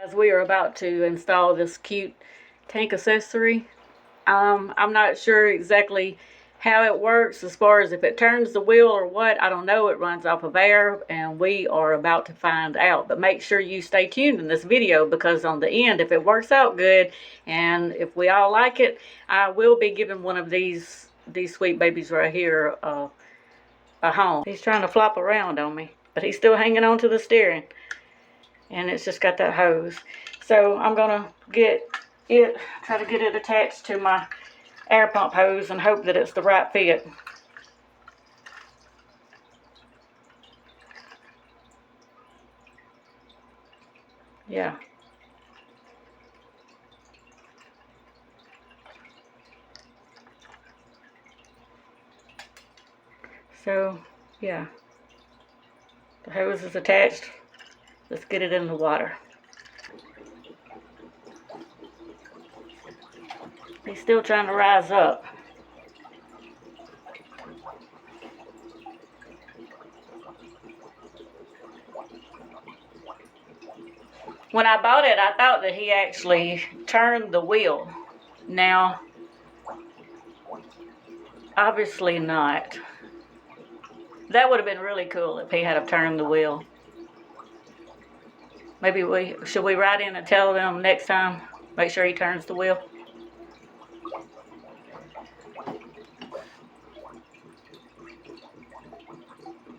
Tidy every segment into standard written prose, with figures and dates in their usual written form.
As we are about to install this cute tank accessory, I'm not sure exactly how it works as far as if it turns the wheel or what. I don't know. It runs off of air, and we are about to find out. But make sure you stay tuned in this video, because on the end, if it works out good and if we all like it, I will be giving one of these sweet babies right here a home. He's trying to flop around on me, but he's still hanging on to the steering, and it's just got that hose. So I'm gonna try to get it attached to my air pump hose and hope that it's the right fit. Yeah. So, yeah. The hose is attached. Let's get it in the water. He's still trying to rise up. When I bought it, I thought that he actually turned the wheel. Now, obviously not. That would have been really cool if he had have turned the wheel. Maybe should we write in and tell them next time, make sure he turns the wheel?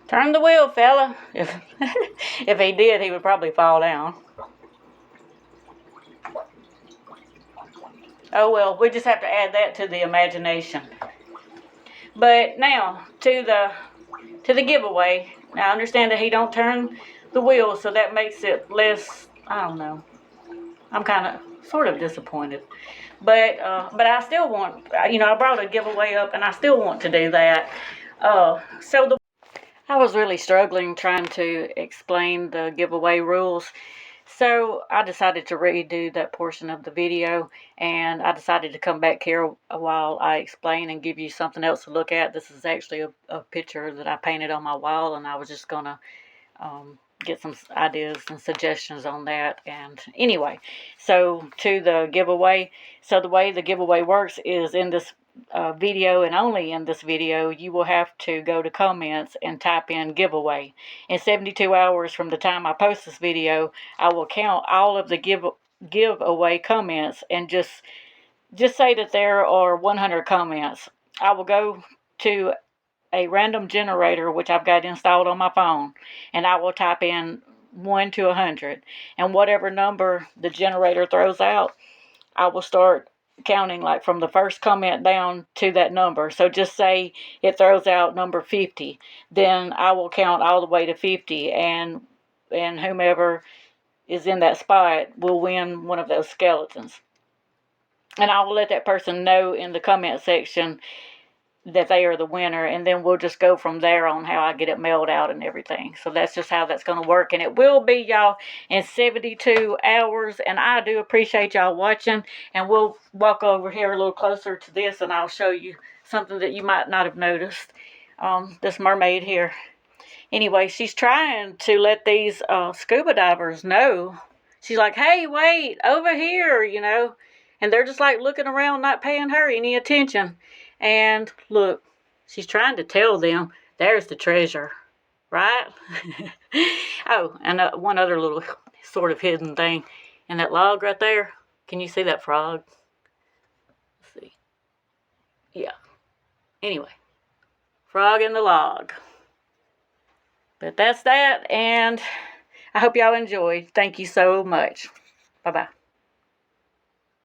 Turn the wheel, fella. If he did, he would probably fall down. Oh well, we just have to add that to the imagination. But now to the giveaway. Now I understand that he don't turn the wheel, so that makes it less, I don't know. I'm kind of sort of disappointed. But I still want, I brought a giveaway up and I still want to do that. I was really struggling trying to explain the giveaway rules. So I decided to redo that portion of the video, and I decided to come back here while I explain and give you something else to look at. This is actually a picture that I painted on my wall, and I was just going to get some ideas and suggestions on that. And anyway, so to the giveaway. So the way the giveaway works is in this video, and only in this video, you will have to go to comments and type in giveaway. In 72 hours from the time I post this video, I will count all of the giveaway comments and just say that there are 100 comments. I will go to a random generator, which I've got installed on my phone, and I will type in 1 to 100, and whatever number the generator throws out, I will start counting, like from the first comment down to that number. So just say it throws out number 50, then I will count all the way to 50, and whomever is in that spot will win one of those skeletons. And I will let that person know in the comment section that they are the winner, and then we'll just go from there on how I get it mailed out and everything. So that's just how that's going to work, and it will be, y'all, in 72 hours, and I do appreciate y'all watching, and we'll walk over here a little closer to this, and I'll show you something that you might not have noticed. This mermaid here. Anyway, she's trying to let these scuba divers know. She's like, hey, wait, over here, and they're just like looking around, not paying her any attention. And look, she's trying to tell them there's the treasure, right? Oh, and one other little sort of hidden thing in that log right there. Can you see that frog? Let's see. Yeah. Anyway, frog in the log. But that's that, and I hope y'all enjoyed. Thank you so much. Bye-bye.